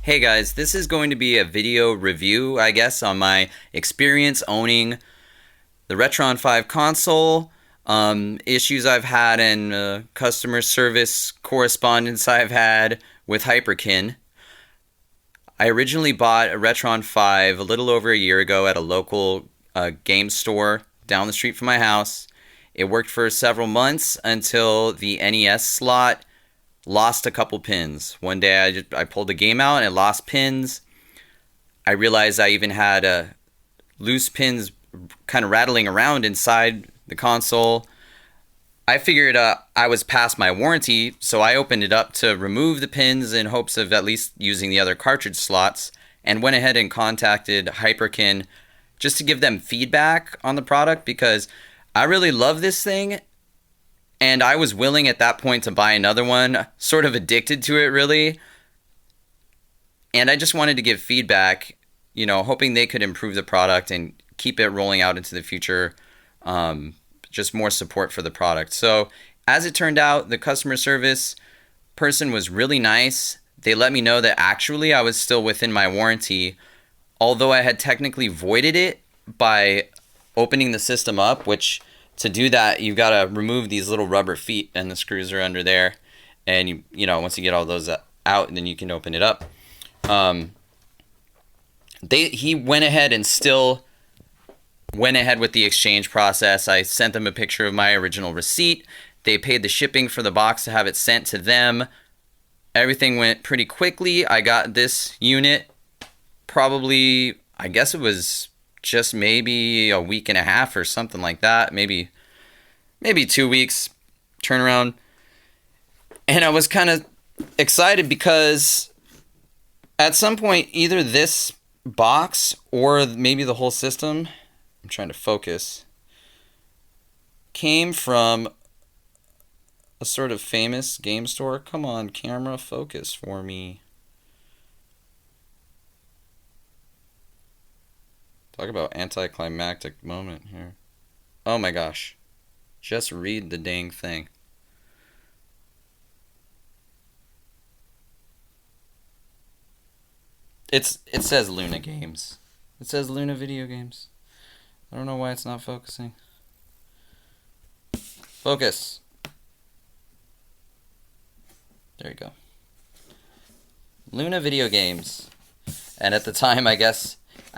Hey guys, this is going to be a video review, I guess, on my experience owning the Retron 5 console, issues I've had, and customer service correspondence I've had with Hyperkin. I originally bought a Retron 5 a little over a year ago at a local game store down the street from my house. It worked for several months until the NES slot lost a couple pins. One day I pulled the game out and it lost pins. I realized I even had loose pins kind of rattling around inside the console. I figured I was past my warranty, so I opened it up to remove the pins in hopes of at least using the other cartridge slots, and went ahead and contacted Hyperkin just to give them feedback on the product because I really love this thing. And I was willing at that point to buy another one, sort of addicted to it, really. And I just wanted to give feedback, hoping they could improve the product and keep it rolling out into the future. Just more support for the product. So, as it turned out, the customer service person was really nice. They let me know that actually I was still within my warranty, although I had technically voided it by opening the system up, which... to do that, you've got to remove these little rubber feet, and the screws are under there. And once you get all those out, then you can open it up. He went ahead and still went ahead with the exchange process. I sent them a picture of my original receipt. They paid the shipping for the box to have it sent to them. Everything went pretty quickly. I got this unit probably, I guess it was just maybe a week and a half or something like that. Maybe 2 weeks turnaround. And I was kind of excited because at some point, either this box or maybe the whole system, I'm trying to focus, came from a sort of famous game store. Come on, camera, focus for me. Talk about anticlimactic moment here. Oh my gosh. Just read the dang thing. It says Luna Games. It says Luna Video Games. I don't know why it's not focusing. Focus. There you go. Luna Video Games. And at the time, I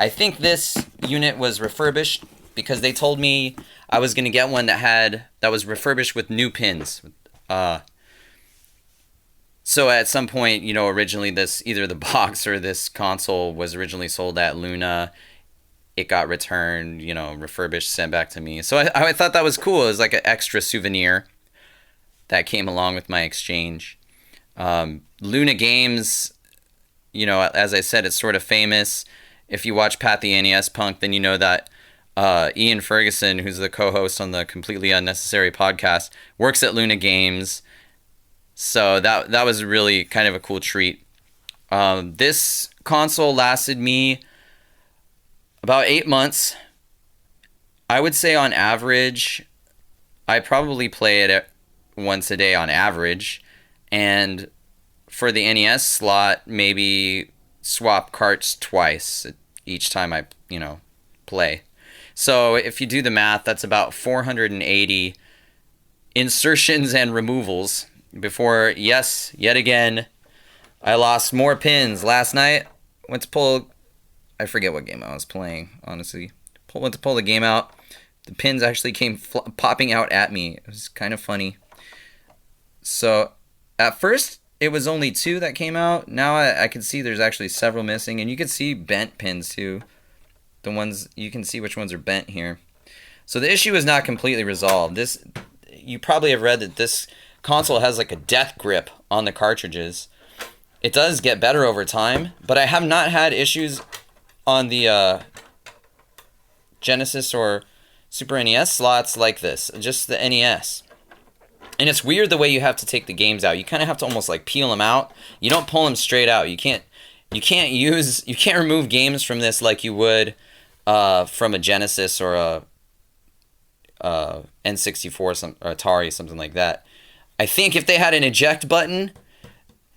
think this unit was refurbished because they told me I was going to get one that was refurbished with new pins. So at some point, originally either the box or this console was originally sold at Luna. It got returned, refurbished, sent back to me. So I thought that was cool. It was like an extra souvenir that came along with my exchange. Luna Games, as I said, it's sort of famous. If you watch Pat the NES Punk, then you know that Ian Ferguson, who's the co-host on the Completely Unnecessary podcast, works at Luna Games. So that was really kind of a cool treat. This console lasted me about 8 months. I would say on average, I probably play it once a day on average. And for the NES slot, maybe swap carts twice each time I, play. So if you do the math, that's about 480 insertions and removals before, yes, yet again, I lost more pins. Last night, went to pull, I forget what game I was playing, honestly. Went to pull the game out. The pins actually came popping out at me. It was kind of funny. So at first, it was only 2 that came out. Now I can see there's actually several missing. And you can see bent pins too. The ones, you can see which ones are bent here. So the issue is not completely resolved. You probably have read that this console has like a death grip on the cartridges. It does get better over time. But I have not had issues on the Genesis or Super NES slots like this. Just the NES. And it's weird the way you have to take the games out. You kind of have to almost like peel them out. You don't pull them straight out. You can't remove games from this like you would from a Genesis or a N64 or Atari, something like that. I think if they had an eject button,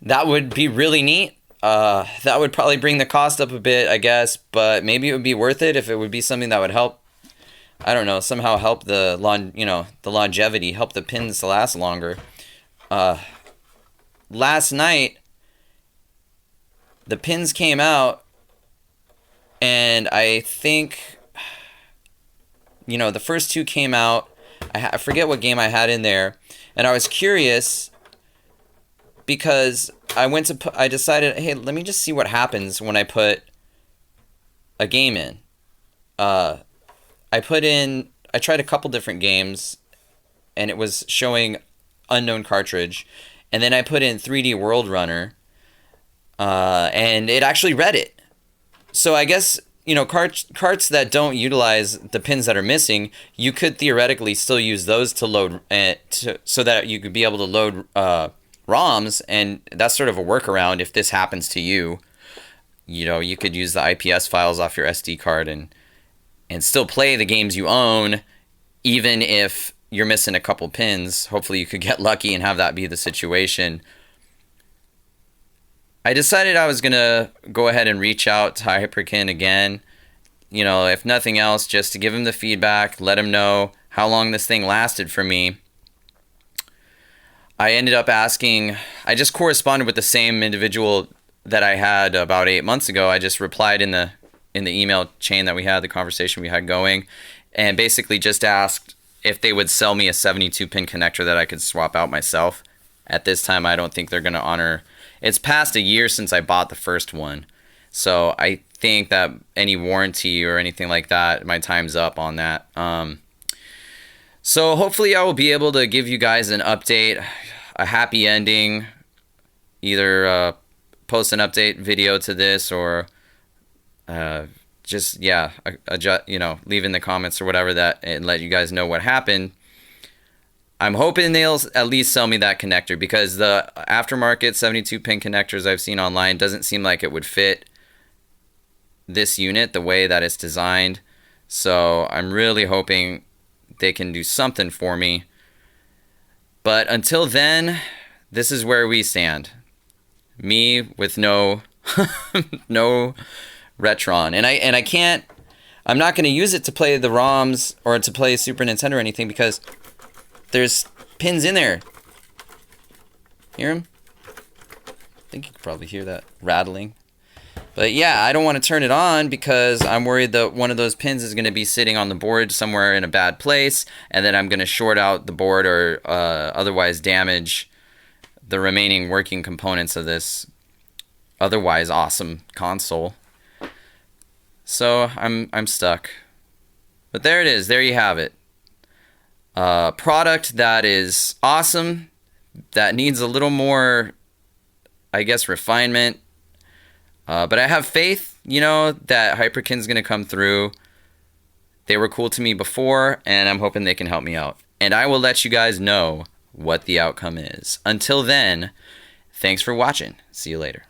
that would be really neat. That would probably bring the cost up a bit, I guess, but maybe it would be worth it if it would be something that would help. I don't know, somehow help the longevity, help the pins to last longer. Last night, the pins came out, and I think, the first two came out. I forget what game I had in there, and I was curious because I decided, hey, let me just see what happens when I put a game in. I tried a couple different games, and it was showing unknown cartridge, and then I put in 3D World Runner, and it actually read it. So I guess, carts that don't utilize the pins that are missing, you could theoretically still use those to load, so that you could be able to load ROMs, and that's sort of a workaround if this happens to you. You could use the IPS files off your SD card and still play the games you own, even if you're missing a couple pins. Hopefully you could get lucky and have that be the situation. I decided I was going to go ahead and reach out to Hyperkin again. If nothing else, just to give him the feedback, let him know how long this thing lasted for me. I ended up asking, I just corresponded with the same individual that I had about 8 months ago. I just replied in the email chain that we had, the conversation we had going, and basically just asked if they would sell me a 72-pin connector that I could swap out myself. At this time, I don't think they're going to honor. It's past a year since I bought the first one, so I think that any warranty or anything like that, my time's up on that. So hopefully I will be able to give you guys an update, a happy ending, either post an update video to this, or just leave in the comments or whatever that, and let you guys know what happened. I'm hoping they'll at least sell me that connector, because the aftermarket 72-pin connectors I've seen online doesn't seem like it would fit this unit the way that it's designed. So I'm really hoping they can do something for me. But until then, this is where we stand. Me with no no Retron, and I'm not going to use it to play the ROMs or to play Super Nintendo or anything, because there's pins in there. Hear them? I think you can probably hear that rattling. But yeah, I don't want to turn it on because I'm worried that one of those pins is going to be sitting on the board somewhere in a bad place, and then I'm going to short out the board or otherwise damage the remaining working components of this otherwise awesome console. So I'm stuck. But there it is. There you have it. Product that is awesome, that needs a little more, I guess, refinement. But I have faith, that Hyperkin's going to come through. They were cool to me before, and I'm hoping they can help me out. And I will let you guys know what the outcome is. Until then, thanks for watching. See you later.